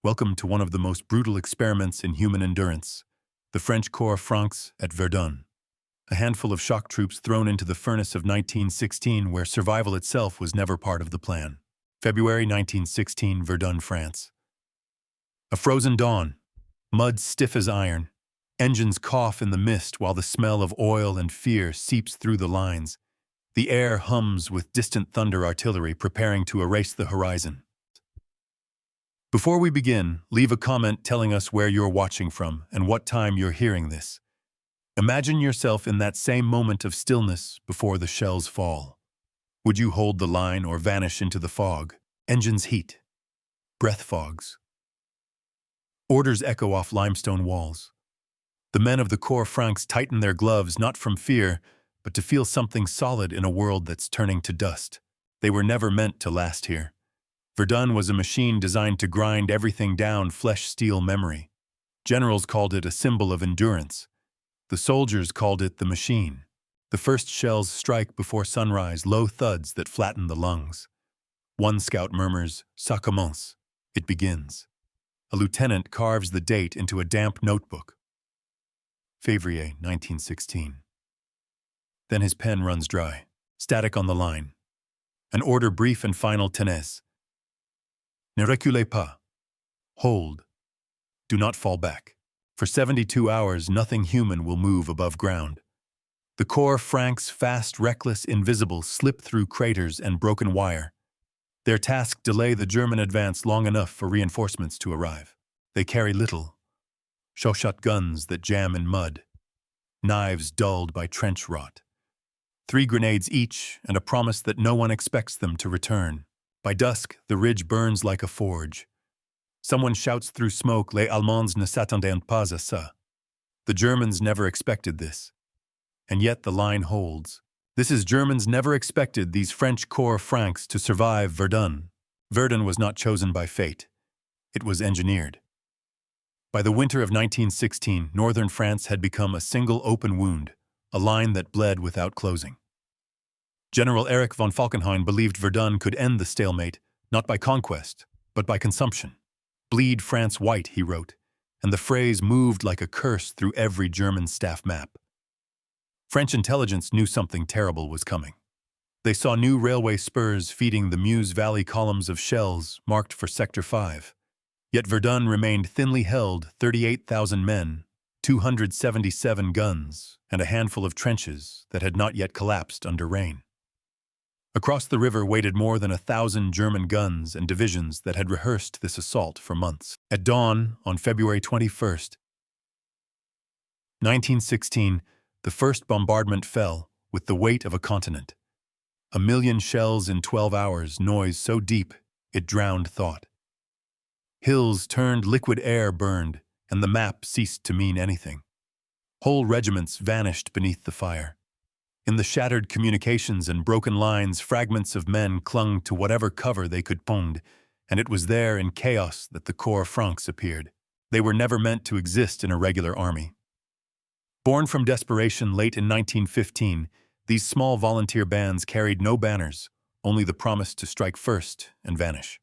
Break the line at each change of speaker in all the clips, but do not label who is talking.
Welcome to one of the most brutal experiments in human endurance, the French Corps Francs at Verdun. A handful of shock troops thrown into the furnace of 1916 where survival itself was never part of the plan. February 1916, Verdun, France. A frozen dawn. Mud stiff as iron. Engines cough in the mist while the smell of oil and fear seeps through the lines. The air hums with distant thunder artillery preparing to erase the horizon. Before we begin, leave a comment telling us where you're watching from and what time you're hearing this. Imagine yourself in that same moment of stillness before the shells fall. Would you hold the line or vanish into the fog? Engines heat. Breath fogs. Orders echo off limestone walls. The men of the Corps Francs tighten their gloves not from fear, but to feel something solid in a world that's turning to dust. They were never meant to last here. Verdun was a machine designed to grind everything down flesh-steel memory. Generals called it a symbol of endurance. The soldiers called it the machine. The first shells strike before sunrise, low thuds that flatten the lungs. One scout murmurs, "Ça commence." It begins. A lieutenant carves the date into a damp notebook. Février 1916. Then his pen runs dry, static on the line. An order brief and final, tenez. Ne reculez pas. Hold. Do not fall back. For 72 hours, nothing human will move above ground. The Corps Francs, fast, reckless, invisible, slip through craters and broken wire. Their task delay the German advance long enough for reinforcements to arrive. They carry little. Shot guns that jam in mud. Knives dulled by trench rot. 3 grenades each and a promise that no one expects them to return. By dusk, the ridge burns like a forge. Someone shouts through smoke, "Les Allemands ne s'attendaient pas à ça." The Germans never expected this. And yet the line holds. This is Germans never expected these French Corps Francs to survive Verdun. Verdun was not chosen by fate. It was engineered. By the winter of 1916, northern France had become a single open wound, a line that bled without closing. General Erich von Falkenhayn believed Verdun could end the stalemate, not by conquest, but by consumption. "Bleed France white," he wrote, and the phrase moved like a curse through every German staff map. French intelligence knew something terrible was coming. They saw new railway spurs feeding the Meuse Valley columns of shells marked for Sector 5. Yet Verdun remained thinly held, 38,000 men, 277 guns, and a handful of trenches that had not yet collapsed under rain. Across the river waited more than 1,000 German guns and divisions that had rehearsed this assault for months. At dawn, on February 21st, 1916, the first bombardment fell with the weight of a continent. 1,000,000 shells in 12 hours, noise so deep it drowned thought. Hills turned, liquid air burned, and the map ceased to mean anything. Whole regiments vanished beneath the fire. In the shattered communications and broken lines, fragments of men clung to whatever cover they could find, and it was there in chaos that the Corps Francs appeared. They were never meant to exist in a regular army. Born from desperation late in 1915, these small volunteer bands carried no banners, only the promise to strike first and vanish.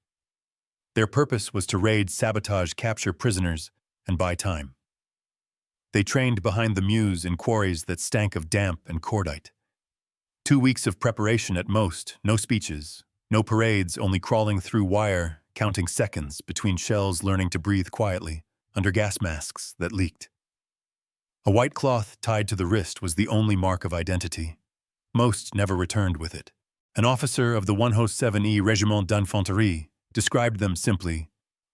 Their purpose was to raid, sabotage, capture prisoners, and buy time. They trained behind the Meuse in quarries that stank of damp and cordite. 2 weeks of preparation at most, no speeches, no parades, only crawling through wire, counting seconds between shells, learning to breathe quietly, under gas masks that leaked. A white cloth tied to the wrist was the only mark of identity. Most never returned with it. An officer of the 107e Régiment d'Infanterie described them simply: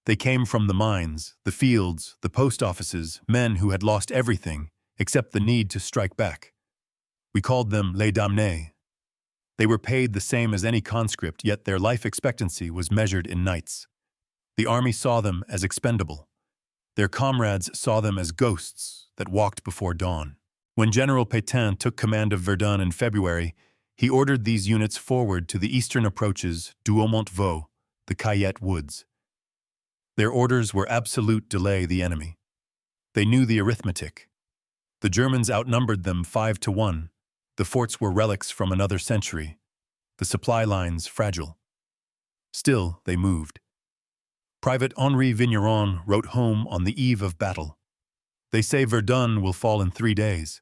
they came from the mines, the fields, the post offices, men who had lost everything except the need to strike back. We called them les damnés. They were paid the same as any conscript, yet their life expectancy was measured in nights. The army saw them as expendable. Their comrades saw them as ghosts that walked before dawn. When General Pétain took command of Verdun in February, he ordered these units forward to the eastern approaches du Haut-Montvaux, the Cayette Woods. Their orders were absolute: delay the enemy. They knew the arithmetic. The Germans outnumbered them 5-1. The forts were relics from another century. The supply lines fragile. Still, they moved. Private Henri Vigneron wrote home on the eve of battle. They say Verdun will fall in 3 days.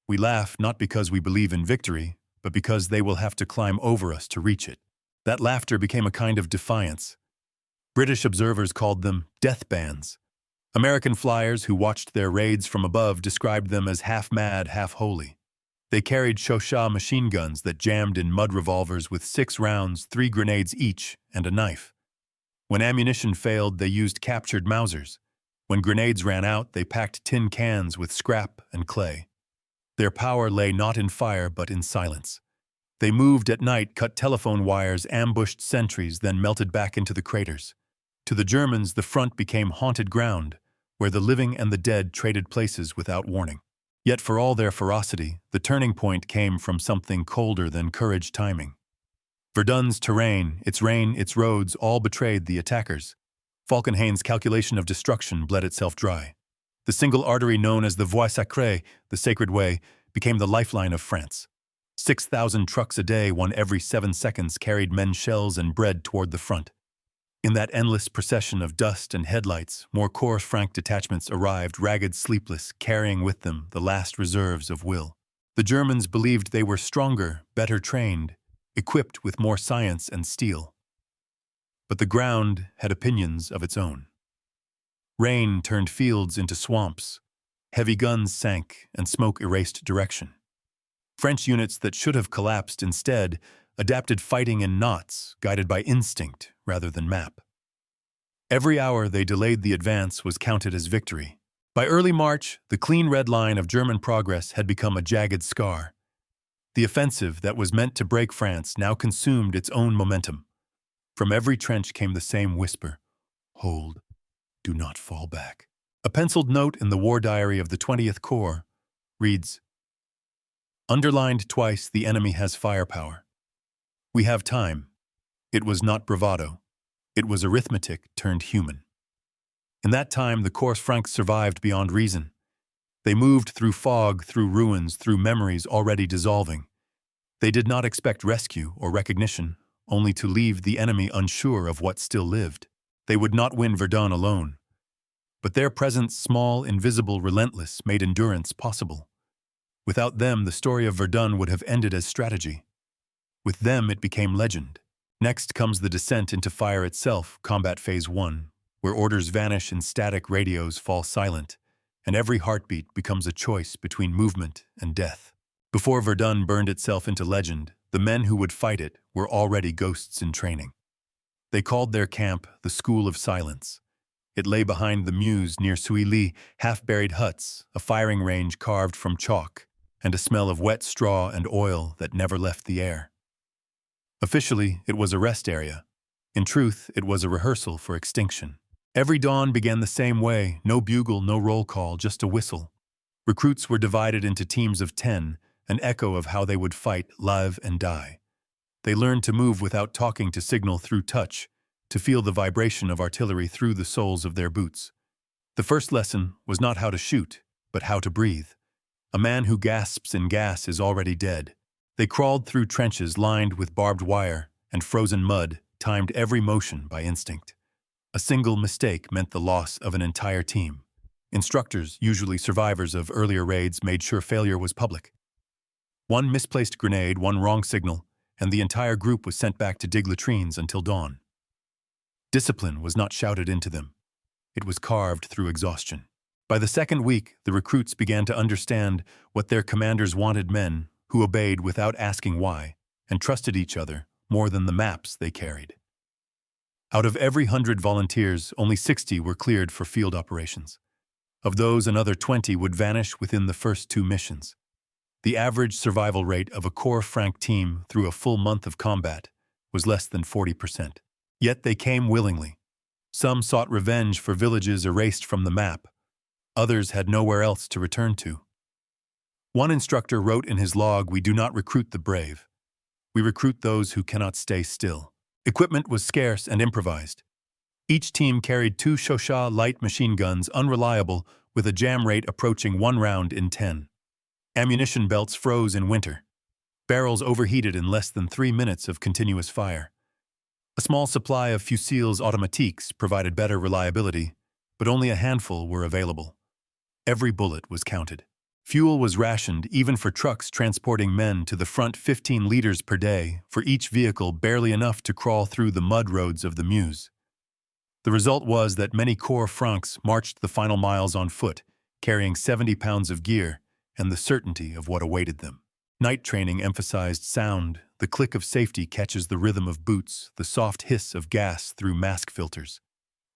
We laugh not because we believe in victory, but because they will have to climb over us to reach it. That laughter became a kind of defiance. British observers called them death bands. American flyers who watched their raids from above described them as half-mad, half-holy. They carried Chauchat machine guns that jammed in mud revolvers with 6 rounds, 3 grenades each, and a knife. When ammunition failed, they used captured Mausers. When grenades ran out, they packed tin cans with scrap and clay. Their power lay not in fire, but in silence. They moved at night, cut telephone wires, ambushed sentries, then melted back into the craters. To the Germans, the front became haunted ground, where the living and the dead traded places without warning. Yet for all their ferocity, the turning point came from something colder than courage timing. Verdun's terrain, its rain, its roads, all betrayed the attackers. Falkenhayn's calculation of destruction bled itself dry. The single artery known as the Voie Sacrée, the Sacred Way, became the lifeline of France. 6,000 trucks a day, one every 7 seconds, carried men shells and bread toward the front. In that endless procession of dust and headlights, more Corps Franc detachments arrived, ragged, sleepless, carrying with them the last reserves of will. The Germans believed they were stronger, better trained, equipped with more science and steel. But the ground had opinions of its own. Rain turned fields into swamps. Heavy guns sank, and smoke erased direction. French units that should have collapsed instead adapted, fighting in knots, guided by instinct rather than map. Every hour they delayed the advance was counted as victory. By early March, the clean red line of German progress had become a jagged scar. The offensive that was meant to break France now consumed its own momentum. From every trench came the same whisper: "Hold, do not fall back." A penciled note in the war diary of the 20th Corps reads, "Underlined twice, the enemy has firepower. We have time." It was not bravado. It was arithmetic turned human. In that time, the Corps Francs survived beyond reason. They moved through fog, through ruins, through memories already dissolving. They did not expect rescue or recognition, only to leave the enemy unsure of what still lived. They would not win Verdun alone. But their presence, small, invisible, relentless, made endurance possible. Without them, the story of Verdun would have ended as strategy. With them, it became legend. Next comes the descent into fire itself, combat phase 1, where orders vanish and static radios fall silent, and every heartbeat becomes a choice between movement and death. Before Verdun burned itself into legend, the men who would fight it were already ghosts in training. They called their camp the School of Silence. It lay behind the Meuse near Souilly, half-buried huts, a firing range carved from chalk, and a smell of wet straw and oil that never left the air. Officially, it was a rest area. In truth, it was a rehearsal for extinction. Every dawn began the same way, no bugle, no roll call, just a whistle. Recruits were divided into teams of 10, an echo of how they would fight, live and die. They learned to move without talking, to signal through touch, to feel the vibration of artillery through the soles of their boots. The first lesson was not how to shoot, but how to breathe. A man who gasps in gas is already dead. They crawled through trenches lined with barbed wire and frozen mud, timed every motion by instinct. A single mistake meant the loss of an entire team. Instructors, usually survivors of earlier raids, made sure failure was public. One misplaced grenade, one wrong signal, and the entire group was sent back to dig latrines until dawn. Discipline was not shouted into them. It was carved through exhaustion. By the second week, the recruits began to understand what their commanders wanted: men who obeyed without asking why, and trusted each other more than the maps they carried. Out of every 100 volunteers, only 60 were cleared for field operations. Of those, another 20 would vanish within the first 2 missions. The average survival rate of a Corps Franc team through a full month of combat was less than 40%. Yet they came willingly. Some sought revenge for villages erased from the map. Others had nowhere else to return to. One instructor wrote in his log, "We do not recruit the brave. We recruit those who cannot stay still." Equipment was scarce and improvised. Each team carried 2 Chauchat light machine guns, unreliable, with a jam rate approaching 1 round in 10. Ammunition belts froze in winter. Barrels overheated in less than 3 minutes of continuous fire. A small supply of fusils automatiques provided better reliability, but only a handful were available. Every bullet was counted. Fuel was rationed even for trucks transporting men to the front, 15 liters per day, for each vehicle barely enough to crawl through the mud roads of the Meuse. The result was that many Corps Francs marched the final miles on foot, carrying 70 pounds of gear and the certainty of what awaited them. Night training emphasized sound. The click of safety catches the rhythm of boots, the soft hiss of gas through mask filters.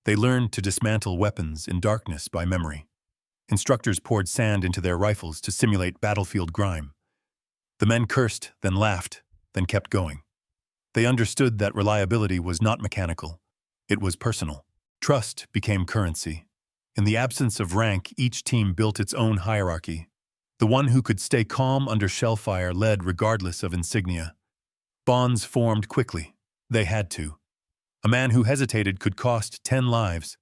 They learned to dismantle weapons in darkness by memory. Instructors poured sand into their rifles to simulate battlefield grime. The men cursed, then laughed, then kept going. They understood that reliability was not mechanical. It was personal. Trust became currency. In the absence of rank, each team built its own hierarchy. The one who could stay calm under shellfire led regardless of insignia. Bonds formed quickly. They had to. A man who hesitated could cost 10 lives.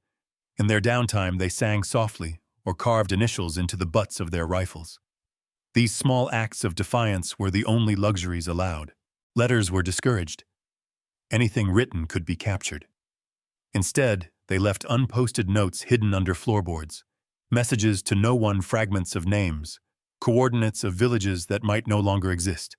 In their downtime, they sang softly or carved initials into the butts of their rifles. These small acts of defiance were the only luxuries allowed. Letters were discouraged. Anything written could be captured. Instead, they left unposted notes hidden under floorboards, messages to no one, fragments of names, coordinates of villages that might no longer exist.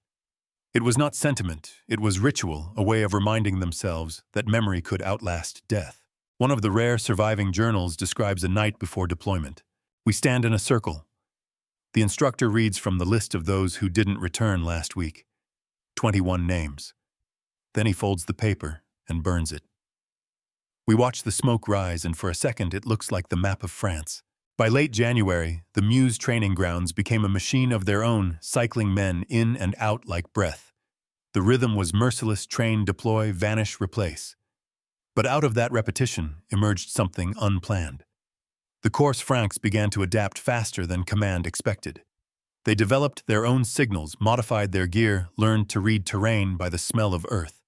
It was not sentiment, it was ritual, a way of reminding themselves that memory could outlast death. One of the rare surviving journals describes a night before deployment. We stand in a circle. The instructor reads from the list of those who didn't return last week. 21 names. Then he folds the paper and burns it. We watch the smoke rise, and for a second it looks like the map of France. By late January, the Meuse training grounds became a machine of their own, cycling men in and out like breath. The rhythm was merciless: train, deploy, vanish, replace. But out of that repetition emerged something unplanned. The Corps Francs began to adapt faster than command expected. They developed their own signals, modified their gear, learned to read terrain by the smell of earth.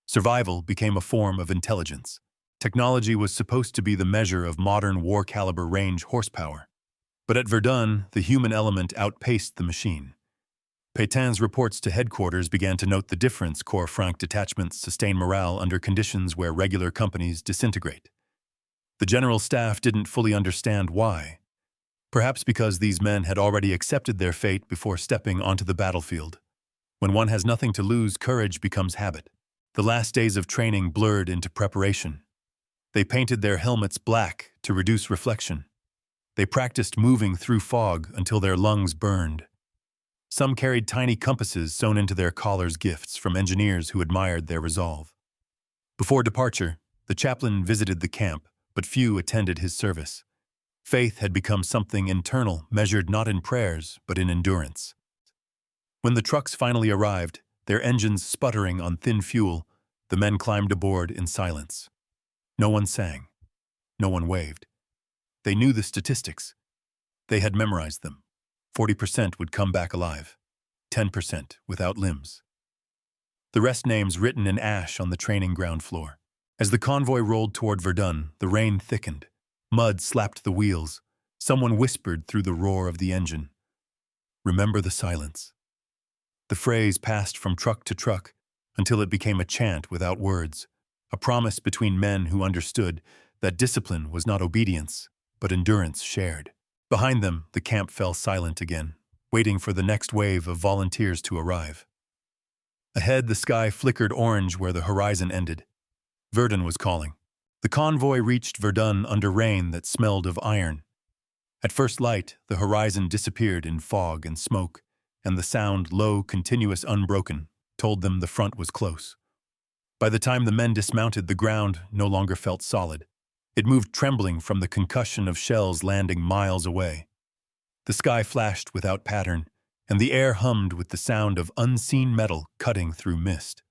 Survival became a form of intelligence. Technology was supposed to be the measure of modern war-caliber range horsepower. But at Verdun, the human element outpaced the machine. Pétain's reports to headquarters began to note the difference. Corps Franc detachments sustain morale under conditions where regular companies disintegrate. The general staff didn't fully understand why. Perhaps because these men had already accepted their fate before stepping onto the battlefield. When one has nothing to lose, courage becomes habit. The last days of training blurred into preparation. They painted their helmets black to reduce reflection. They practiced moving through fog until their lungs burned. Some carried tiny compasses sewn into their collars, gifts from engineers who admired their resolve. Before departure, the chaplain visited the camp, but few attended his service. Faith had become something internal, measured not in prayers, but in endurance. When the trucks finally arrived, their engines sputtering on thin fuel, the men climbed aboard in silence. No one sang. No one waved. They knew the statistics. They had memorized them. 40% would come back alive. 10% without limbs. The rest names written in ash on the training ground floor. As the convoy rolled toward Verdun, the rain thickened. Mud slapped the wheels. Someone whispered through the roar of the engine. Remember the silence. The phrase passed from truck to truck until it became a chant without words. A promise between men who understood that discipline was not obedience, but endurance shared. Behind them, the camp fell silent again, waiting for the next wave of volunteers to arrive. Ahead, the sky flickered orange where the horizon ended. Verdun was calling. The convoy reached Verdun under rain that smelled of iron. At first light, the horizon disappeared in fog and smoke, and the sound, low, continuous, unbroken, told them the front was close. By the time the men dismounted, the ground no longer felt solid. It moved trembling from the concussion of shells landing miles away. The sky flashed without pattern, and the air hummed with the sound of unseen metal cutting through mist.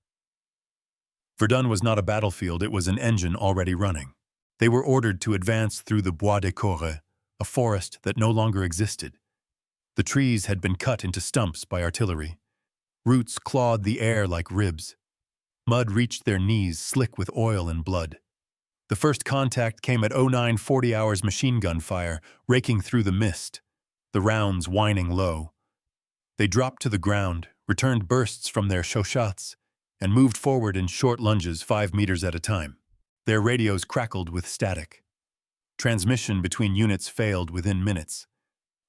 Verdun was not a battlefield, it was an engine already running. They were ordered to advance through the Bois de Corre, a forest that no longer existed. The trees had been cut into stumps by artillery. Roots clawed the air like ribs. Mud reached their knees, slick with oil and blood. The first contact came at 09:40 hours machine gun fire, raking through the mist, the rounds whining low. They dropped to the ground, returned bursts from their chauchats, and moved forward in short lunges 5 meters at a time. Their radios crackled with static. Transmission between units failed within minutes.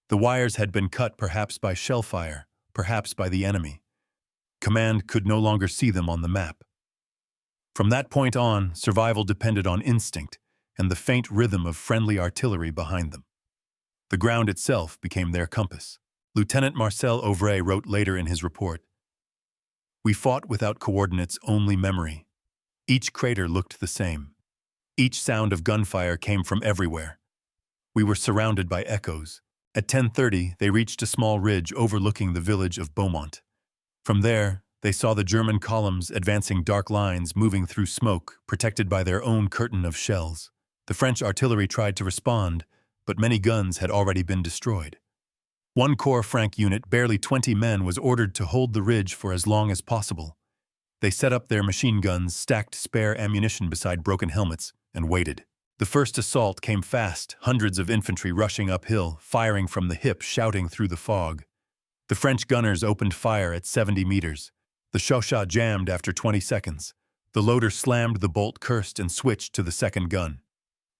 The wires had been cut perhaps by shell fire, perhaps by the enemy. Command could no longer see them on the map. From that point on, survival depended on instinct and the faint rhythm of friendly artillery behind them. The ground itself became their compass. Lieutenant Marcel Auvray wrote later in his report, "We fought without coordinates, only memory. Each crater looked the same. Each sound of gunfire came from everywhere. We were surrounded by echoes. At 10:30, they reached a small ridge overlooking the village of Beaumont. From there, they saw the German columns advancing dark lines moving through smoke, protected by their own curtain of shells. The French artillery tried to respond, but many guns had already been destroyed. One Corps Franc unit, barely 20 men, was ordered to hold the ridge for as long as possible. They set up their machine guns, stacked spare ammunition beside broken helmets, and waited. The first assault came fast, hundreds of infantry rushing uphill, firing from the hip, shouting through the fog. The French gunners opened fire at 70 meters. The Chauchat jammed after 20 seconds. The loader slammed the bolt, cursed, and switched to the second gun.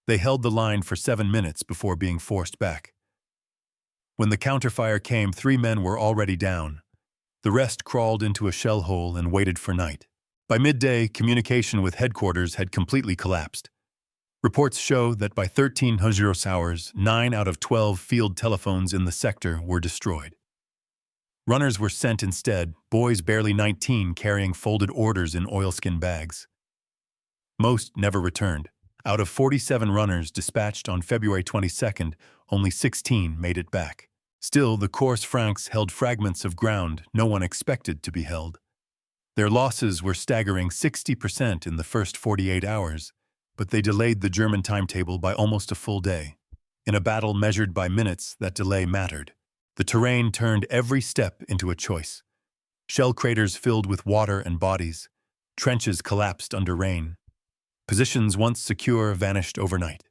They held the line for 7 minutes before being forced back. When the counterfire came, 3 men were already down. The rest crawled into a shell hole and waited for night. By midday, communication with headquarters had completely collapsed. Reports show that by 13 hours, 9 out of 12 field telephones in the sector were destroyed. Runners were sent instead, boys barely 19 carrying folded orders in oilskin bags. Most never returned. Out of 47 runners dispatched on February 22nd, only 16 made it back. Still, the Corps Francs held fragments of ground no one expected to be held. Their losses were staggering 60% in the first 48 hours, but they delayed the German timetable by almost a full day. In a battle measured by minutes, that delay mattered. The terrain turned every step into a choice. Shell craters filled with water and bodies. Trenches collapsed under rain. Positions once secure vanished overnight.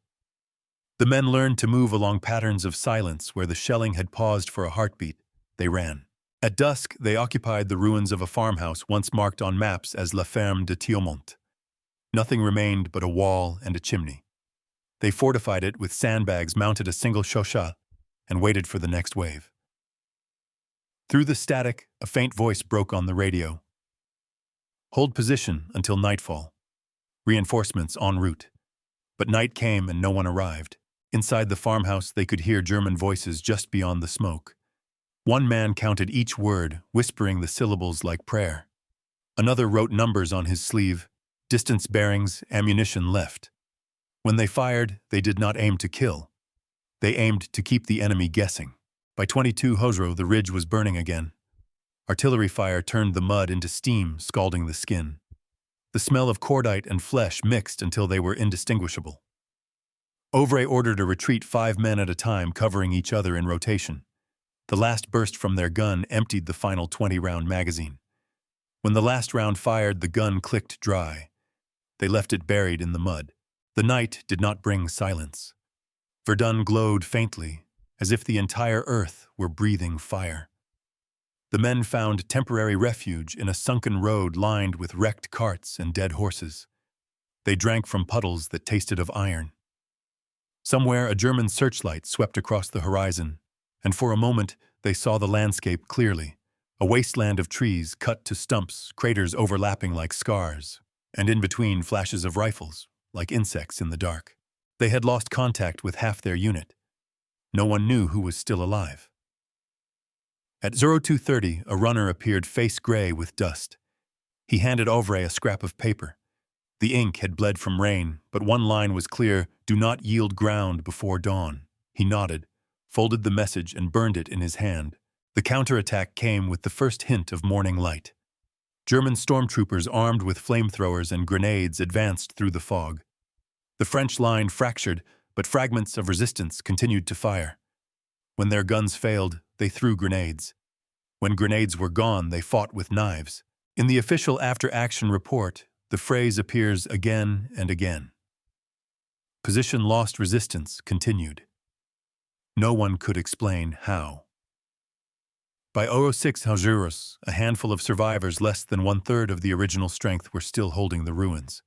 The men learned to move along patterns of silence where the shelling had paused for a heartbeat. They ran. At dusk, they occupied the ruins of a farmhouse once marked on maps as La Ferme de Thiaumont. Nothing remained but a wall and a chimney. They fortified it with sandbags, mounted a single Chauchat, and waited for the next wave. Through the static, a faint voice broke on the radio. "Hold position until nightfall. Reinforcements en route." But night came and no one arrived. Inside the farmhouse, they could hear German voices just beyond the smoke. One man counted each word, whispering the syllables like prayer. Another wrote numbers on his sleeve, distance bearings, ammunition left. When they fired, they did not aim to kill. They aimed to keep the enemy guessing. By 22 Hosro, the ridge was burning again. Artillery fire turned the mud into steam, scalding the skin. The smell of cordite and flesh mixed until they were indistinguishable. Auvray ordered a retreat 5 men at a time, covering each other in rotation. The last burst from their gun emptied the final 20-round magazine. When the last round fired, the gun clicked dry. They left it buried in the mud. The night did not bring silence. Verdun glowed faintly, as if the entire earth were breathing fire. The men found temporary refuge in a sunken road lined with wrecked carts and dead horses. They drank from puddles that tasted of iron. Somewhere, a German searchlight swept across the horizon, and for a moment they saw the landscape clearly, a wasteland of trees cut to stumps, craters overlapping like scars, and in between flashes of rifles, like insects in the dark. They had lost contact with half their unit. No one knew who was still alive. At 02:30, a runner appeared face gray with dust. He handed Auvray a scrap of paper. The ink had bled from rain, but one line was clear: "Do not yield ground before dawn." He nodded, folded the message, and burned it in his hand. The counterattack came with the first hint of morning light. German stormtroopers armed with flamethrowers and grenades advanced through the fog. The French line fractured, but fragments of resistance continued to fire. When their guns failed, they threw grenades. When grenades were gone, they fought with knives. In the official after-action report, the phrase appears again and again. Position lost, resistance continued. No one could explain how. By 06 Haujuros, a handful of survivors less than one-third of the original strength were still holding the ruins.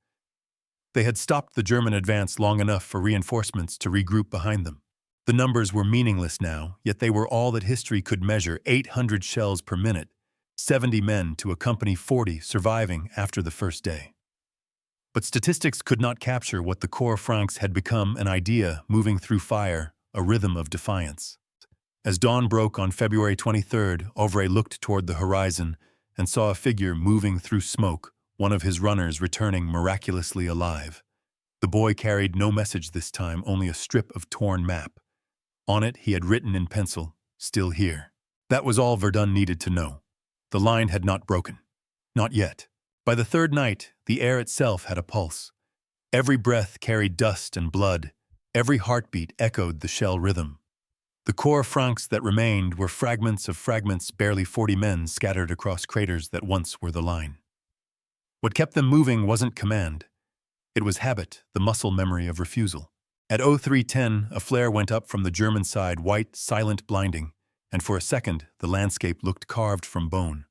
They had stopped the German advance long enough for reinforcements to regroup behind them. The numbers were meaningless now, yet they were all that history could measure: 800 shells per minute, 70 men to accompany 40 surviving after the first day. But statistics could not capture what the Corps Francs had become: an idea moving through fire, a rhythm of defiance. As dawn broke on February 23rd, Auvray looked toward the horizon and saw a figure moving through smoke, one of his runners returning miraculously alive. The boy carried no message this time, only a strip of torn map. On it he had written in pencil, "Still here." That was all Verdun needed to know. The line had not broken. Not yet. By the third night, the air itself had a pulse. Every breath carried dust and blood. Every heartbeat echoed the shell rhythm. The Corps Francs that remained were fragments of fragments, barely 40 men scattered across craters that once were the line. What kept them moving wasn't command. It was habit, the muscle memory of refusal. At 03:10, a flare went up from the German side, white, silent, blinding, and for a second the landscape looked carved from bone.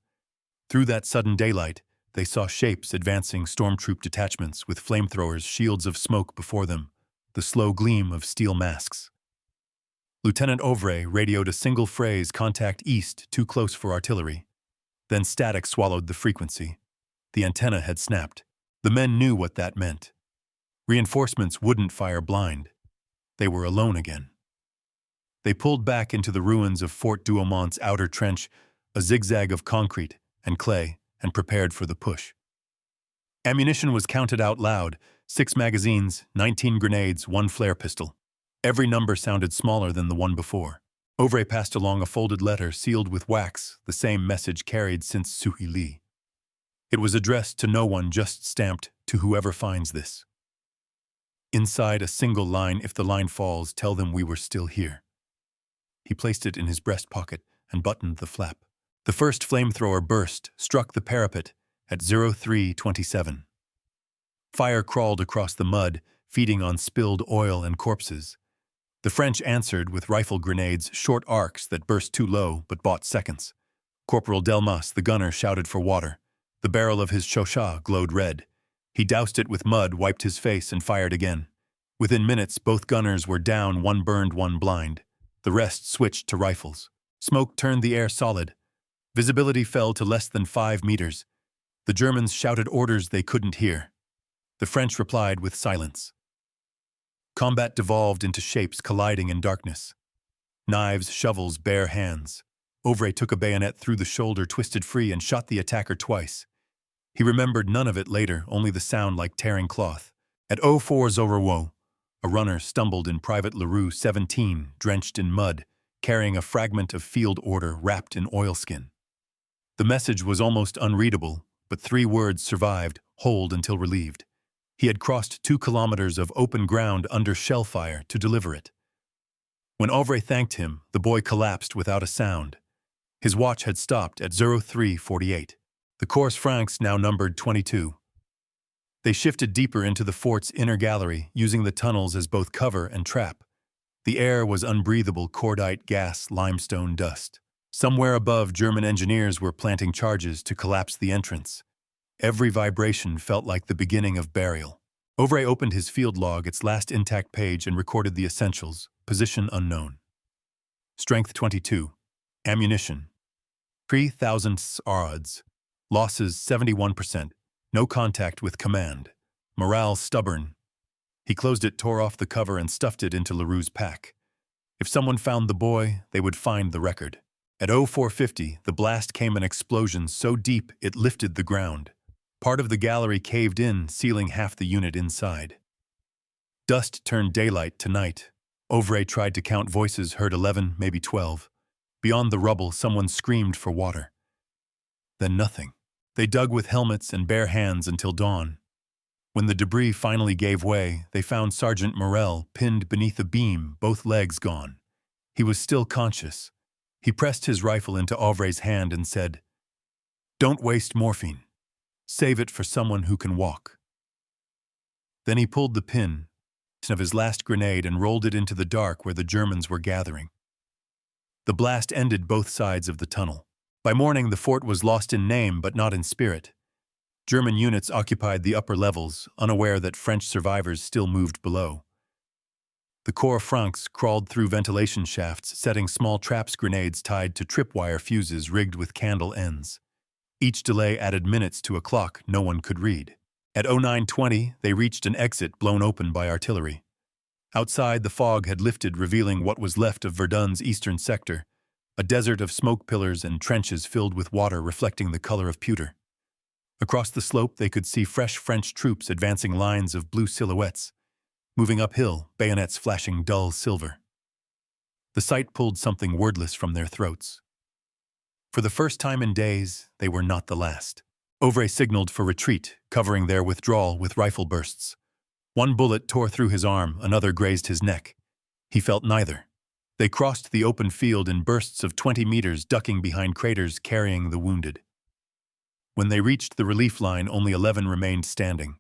Through that sudden daylight, they saw shapes advancing, stormtroop detachments with flamethrowers, shields of smoke before them, the slow gleam of steel masks. Lieutenant Auvray radioed a single phrase: "Contact east, too close for artillery." Then static swallowed the frequency. The antenna had snapped. The men knew what that meant. Reinforcements wouldn't fire blind. They were alone again. They pulled back into the ruins of Fort Douaumont's outer trench, a zigzag of concrete and clay, and prepared for the push. Ammunition was counted out loud: 6 magazines, 19 grenades, 1 flare pistol. Every number sounded smaller than the one before. Auvray passed along a folded letter sealed with wax, the same message carried since Suhili. It was addressed to no one, just stamped, "To whoever finds this." Inside, a single line: "If the line falls, tell them we were still here." He placed it in his breast pocket and buttoned the flap. The first flamethrower burst, struck the parapet at 03:27. Fire crawled across the mud, feeding on spilled oil and corpses. The French answered with rifle grenades, short arcs that burst too low but bought seconds. Corporal Delmas, the gunner, shouted for water. The barrel of his chauchat glowed red. He doused it with mud, wiped his face, and fired again. Within minutes, both gunners were down, one burned, one blind. The rest switched to rifles. Smoke turned the air solid. Visibility fell to less than 5 meters. The Germans shouted orders they couldn't hear. The French replied with silence. Combat devolved into shapes colliding in darkness. Knives, shovels, bare hands. Auvray took a bayonet through the shoulder, twisted free, and shot the attacker twice. He remembered none of it later, only the sound like tearing cloth. At 04:00, a runner stumbled in Private Leroux 17, drenched in mud, carrying a fragment of field order wrapped in oilskin. The message was almost unreadable, but 3 words survived: "Hold until relieved." He had crossed 2 kilometers of open ground under shell fire to deliver it. When Auvray thanked him, the boy collapsed without a sound. His watch had stopped at 03:48. The Corps Francs now numbered 22. They shifted deeper into the fort's inner gallery, using the tunnels as both cover and trap. The air was unbreathable: cordite gas, limestone dust. Somewhere above, German engineers were planting charges to collapse the entrance. Every vibration felt like the beginning of burial. Auvray opened his field log, its last intact page, and recorded the essentials: position unknown. Strength 22. Ammunition 3,000 odds. Losses 71%. No contact with command. Morale stubborn. He closed it, tore off the cover, and stuffed it into Leroux's pack. If someone found the boy, they would find the record. At 04:50, the blast came, an explosion so deep it lifted the ground. Part of the gallery caved in, sealing half the unit inside. Dust turned daylight to night. Auvray tried to count voices, heard 11, maybe 12. Beyond the rubble, someone screamed for water. Then nothing. They dug with helmets and bare hands until dawn. When the debris finally gave way, they found Sergeant Morel pinned beneath a beam, both legs gone. He was still conscious. He pressed his rifle into Auvray's hand and said, "Don't waste morphine. Save it for someone who can walk." Then he pulled the pin of his last grenade and rolled it into the dark where the Germans were gathering. The blast ended both sides of the tunnel. By morning, the fort was lost in name but not in spirit. German units occupied the upper levels, unaware that French survivors still moved below. The Corps Francs crawled through ventilation shafts, setting small traps grenades tied to tripwire fuses rigged with candle ends. Each delay added minutes to a clock no one could read. At 09:20, they reached an exit blown open by artillery. Outside, the fog had lifted, revealing what was left of Verdun's eastern sector, a desert of smoke pillars and trenches filled with water reflecting the color of pewter. Across the slope, they could see fresh French troops advancing lines of blue silhouettes, moving uphill, bayonets flashing dull silver. The sight pulled something wordless from their throats. For the first time in days, they were not the last. Auvray signaled for retreat, covering their withdrawal with rifle bursts. One bullet tore through his arm, another grazed his neck. He felt neither. They crossed the open field in bursts of 20 meters, ducking behind craters carrying the wounded. When they reached the relief line, only 11 remained standing.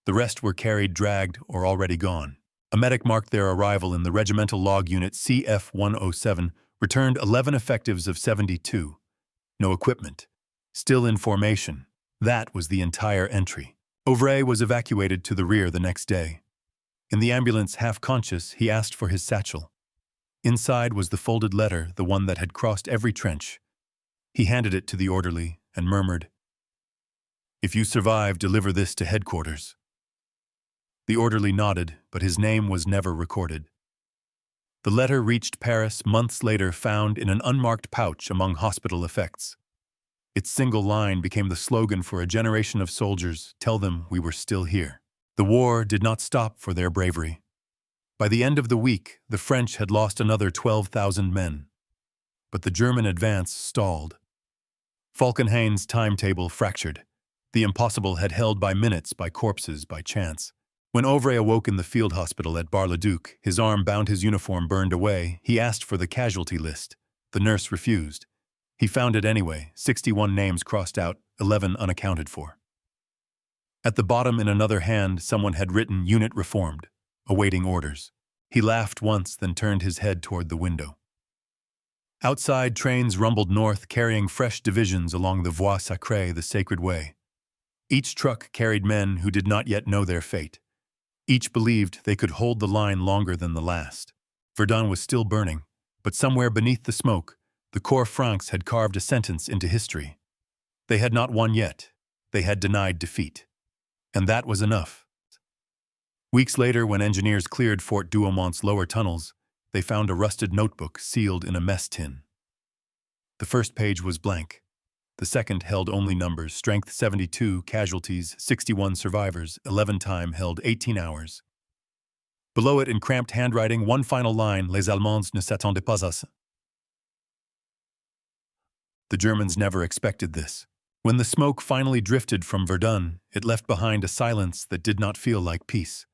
The rest were carried, dragged, or already gone. A medic marked their arrival in the regimental log unit CF-107, returned 11 effectives of 72. No equipment. Still in formation. That was the entire entry. Auvray was evacuated to the rear the next day. In the ambulance, half conscious, he asked for his satchel. Inside was the folded letter, the one that had crossed every trench. He handed it to the orderly and murmured, "If you survive, deliver this to headquarters." The orderly nodded, but his name was never recorded. The letter reached Paris months later, found in an unmarked pouch among hospital effects. Its single line became the slogan for a generation of soldiers: "Tell them we were still here." The war did not stop for their bravery. By the end of the week, the French had lost another 12,000 men. But the German advance stalled. Falkenhayn's timetable fractured. The impossible had held by minutes, by corpses, by chance. When Auvray awoke in the field hospital at Bar-le-Duc, his arm bound, his uniform burned away, he asked for the casualty list. The nurse refused. He found it anyway, 61 names crossed out, 11 unaccounted for. At the bottom, in another hand, someone had written "Unit reformed," awaiting orders. He laughed once, then turned his head toward the window. Outside, trains rumbled north, carrying fresh divisions along the Voie Sacrée, the sacred way. Each truck carried men who did not yet know their fate. Each believed they could hold the line longer than the last. Verdun was still burning, but somewhere beneath the smoke, the Corps Francs had carved a sentence into history. They had not won yet. They had denied defeat. And that was enough. Weeks later, when engineers cleared Fort Douaumont's lower tunnels, they found a rusted notebook sealed in a mess tin. The first page was blank. The second held only numbers: strength 72, casualties 61, survivors 11, time held 18 hours. Below it, in cramped handwriting, one final line: "Les Allemands ne s'attendaient pas à ça." The Germans never expected this. When the smoke finally drifted from Verdun, it left behind a silence that did not feel like peace.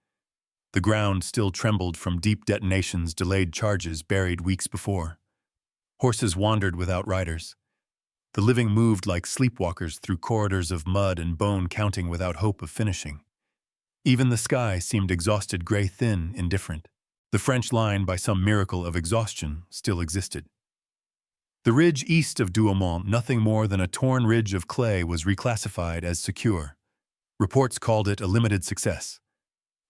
The ground still trembled from deep detonations, delayed charges buried weeks before. Horses wandered without riders. The living moved like sleepwalkers through corridors of mud and bone, counting without hope of finishing. Even the sky seemed exhausted, gray, thin, indifferent. The French line, by some miracle of exhaustion, still existed. The ridge east of Douaumont, nothing more than a torn ridge of clay, was reclassified as secure. Reports called it a limited success.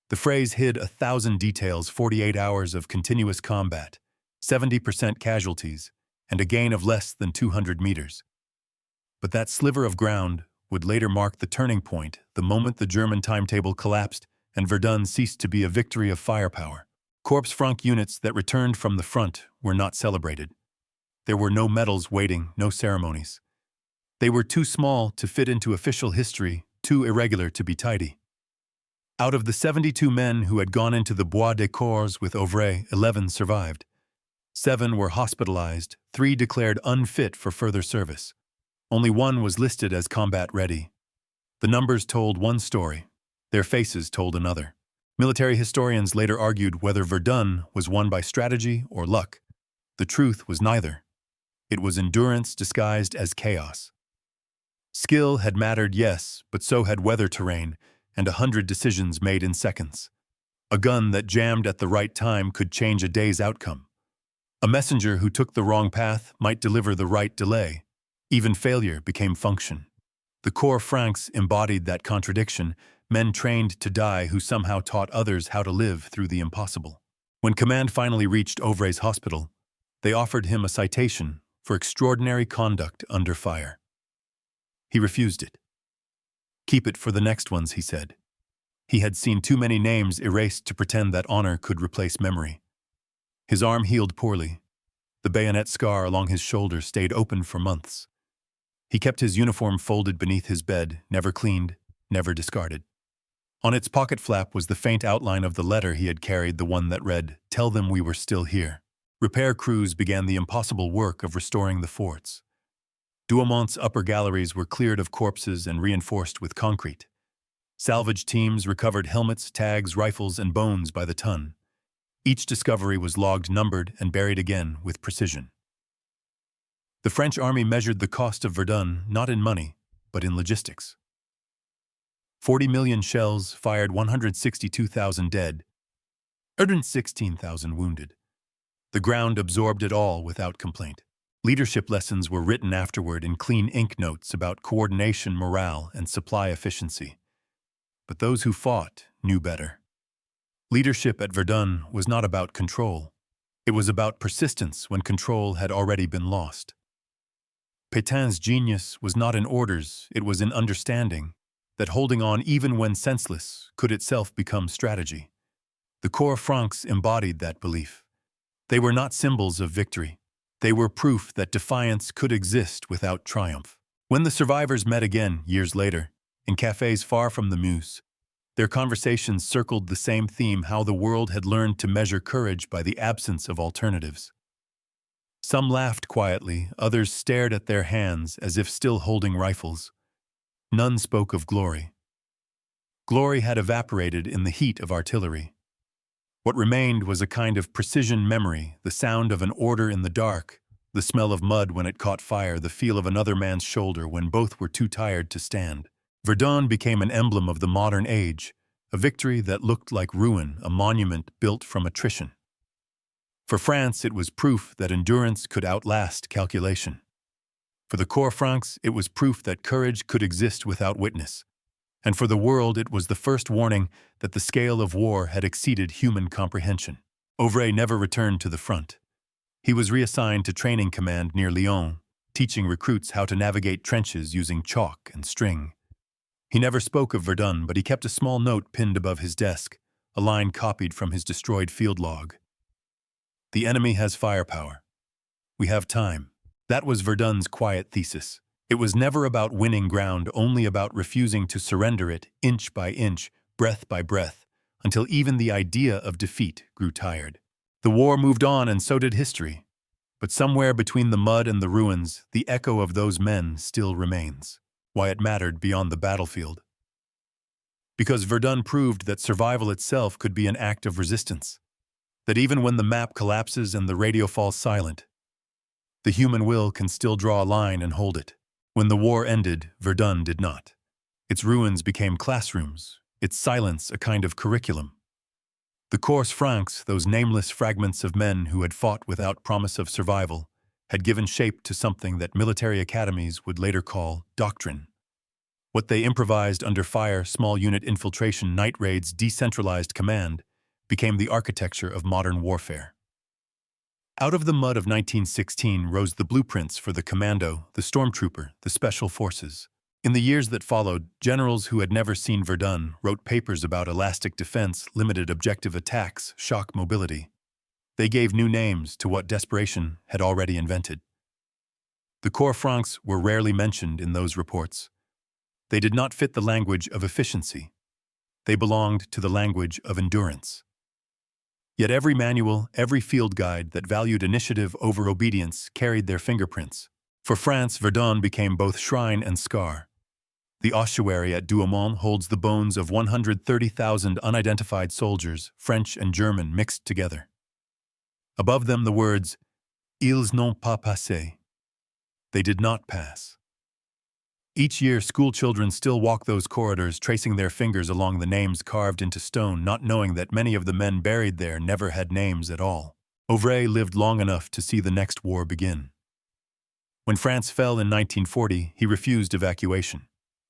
The phrase hid 1,000 details: 48 hours of continuous combat, 70% casualties, and a gain of less than 200 meters. But that sliver of ground would later mark the turning point, the moment the German timetable collapsed and Verdun ceased to be a victory of firepower. Corps Franc units that returned from the front were not celebrated. There were no medals waiting, no ceremonies. They were too small to fit into official history, too irregular to be tidy. Out of the 72 men who had gone into the Bois des Corps with Auvray, 11 survived. 7 were hospitalized, 3 declared unfit for further service. Only 1 was listed as combat-ready. The numbers told one story. Their faces told another. Military historians later argued whether Verdun was won by strategy or luck. The truth was neither. It was endurance disguised as chaos. Skill had mattered, yes, but so had weather, terrain, and 100 decisions made in seconds. A gun that jammed at the right time could change a day's outcome. A messenger who took the wrong path might deliver the right delay. Even failure became function. The Corps Francs embodied that contradiction, men trained to die who somehow taught others how to live through the impossible. When command finally reached Auvrais hospital, they offered him a citation for extraordinary conduct under fire. He refused it. "Keep it for the next ones," he said. He had seen too many names erased to pretend that honor could replace memory. His arm healed poorly. The bayonet scar along his shoulder stayed open for months. He kept his uniform folded beneath his bed, never cleaned, never discarded. On its pocket flap was the faint outline of the letter he had carried, the one that read, "Tell them we were still here." Repair crews began the impossible work of restoring the forts. Douaumont's upper galleries were cleared of corpses and reinforced with concrete. Salvage teams recovered helmets, tags, rifles, and bones by the ton. Each discovery was logged, numbered, and buried again with precision. The French army measured the cost of Verdun not in money, but in logistics. 40 million shells fired, 162,000 dead, 116,000 wounded. The ground absorbed it all without complaint. Leadership lessons were written afterward in clean ink notes about coordination, morale, and supply efficiency. But those who fought knew better. Leadership at Verdun was not about control. It was about persistence when control had already been lost. Pétain's genius was not in orders, it was in understanding that holding on even when senseless could itself become strategy. The Corps Francs embodied that belief. They were not symbols of victory. They were proof that defiance could exist without triumph. When the survivors met again, years later, in cafes far from the Meuse, their conversations circled the same theme: how the world had learned to measure courage by the absence of alternatives. Some laughed quietly, others stared at their hands as if still holding rifles. None spoke of glory. Glory had evaporated in the heat of artillery. What remained was a kind of precision memory, the sound of an order in the dark, the smell of mud when it caught fire, the feel of another man's shoulder when both were too tired to stand. Verdun became an emblem of the modern age, a victory that looked like ruin, a monument built from attrition. For France, it was proof that endurance could outlast calculation. For the Corps Francs, it was proof that courage could exist without witness. And for the world, it was the first warning that the scale of war had exceeded human comprehension. Auvrais never returned to the front. He was reassigned to training command near Lyon, teaching recruits how to navigate trenches using chalk and string. He never spoke of Verdun, but he kept a small note pinned above his desk, a line copied from his destroyed field log. "The enemy has firepower. We have time." That was Verdun's quiet thesis. It was never about winning ground, only about refusing to surrender it, inch by inch, breath by breath, until even the idea of defeat grew tired. The war moved on, and so did history. But somewhere between the mud and the ruins, the echo of those men still remains. Why it mattered beyond the battlefield. Because Verdun proved that survival itself could be an act of resistance. That even when the map collapses and the radio falls silent, the human will can still draw a line and hold it. When the war ended, Verdun did not. Its ruins became classrooms, its silence a kind of curriculum. The Corps Francs, those nameless fragments of men who had fought without promise of survival, had given shape to something that military academies would later call doctrine. What they improvised under fire, small unit infiltration, night raids, decentralized command, became the architecture of modern warfare. Out of the mud of 1916 rose the blueprints for the commando, the stormtrooper, the special forces. In the years that followed, generals who had never seen Verdun wrote papers about elastic defense, limited objective attacks, shock mobility. They gave new names to what desperation had already invented. The Corps Francs were rarely mentioned in those reports. They did not fit the language of efficiency. They belonged to the language of endurance. Yet every manual, every field guide that valued initiative over obedience carried their fingerprints. For France, Verdun became both shrine and scar. The ossuary at Douaumont holds the bones of 130,000 unidentified soldiers, French and German mixed together. Above them the words, "Ils n'ont pas passé." They did not pass. Each year, school children still walk those corridors, tracing their fingers along the names carved into stone, not knowing that many of the men buried there never had names at all. Auvrais lived long enough to see the next war begin. When France fell in 1940, he refused evacuation.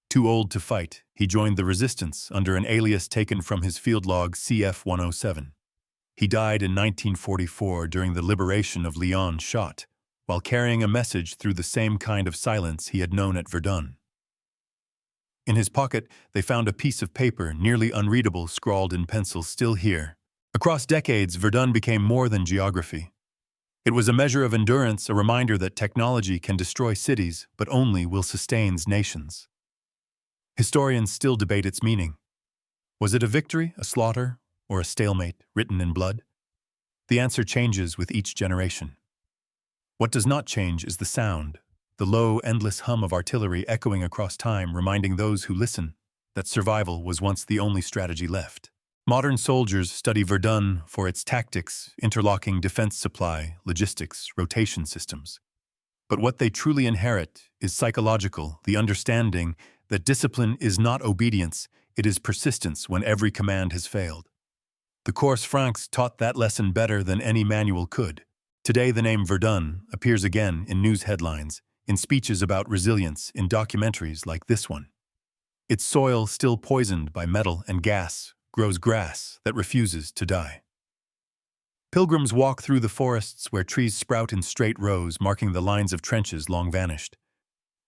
Too old to fight, he joined the resistance under an alias taken from his field log CF-107. He died in 1944 during the liberation of Lyon shot, while carrying a message through the same kind of silence he had known at Verdun. In his pocket, they found a piece of paper, nearly unreadable, scrawled in pencil, "Still here." Across decades, Verdun became more than geography. It was a measure of endurance, a reminder that technology can destroy cities, but only will sustain nations. Historians still debate its meaning. Was it a victory, a slaughter, or a stalemate written in blood? The answer changes with each generation. What does not change is the sound, the low, endless hum of artillery echoing across time, reminding those who listen that survival was once the only strategy left. Modern soldiers study Verdun for its tactics, interlocking defense supply, logistics, rotation systems. But what they truly inherit is psychological, the understanding that discipline is not obedience, it is persistence when every command has failed. The Course Francs taught that lesson better than any manual could. Today, the name Verdun appears again in news headlines, in speeches about resilience, in documentaries like this one. Its soil, still poisoned by metal and gas, grows grass that refuses to die. Pilgrims walk through the forests where trees sprout in straight rows, marking the lines of trenches long vanished.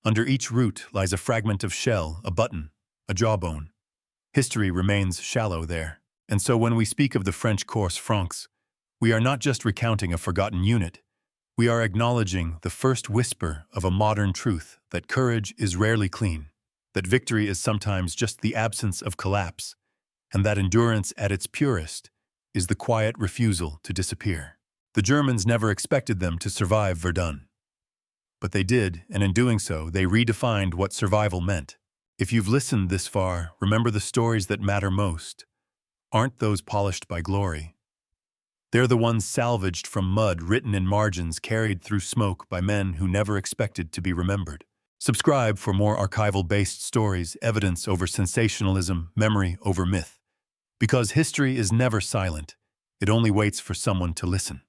Under each root lies a fragment of shell, a button, a jawbone. History remains shallow there. And so when we speak of the French Course Francs, we are not just recounting a forgotten unit. We are acknowledging the first whisper of a modern truth that courage is rarely clean, that victory is sometimes just the absence of collapse, and that endurance at its purest is the quiet refusal to disappear. The Germans never expected them to survive Verdun. But they did, and in doing so, they redefined what survival meant. If you've listened this far, remember the stories that matter most aren't those polished by glory. They're the ones salvaged from mud, written in margins, carried through smoke by men who never expected to be remembered. Subscribe for more archival-based stories, evidence over sensationalism, memory over myth. Because history is never silent, it only waits for someone to listen.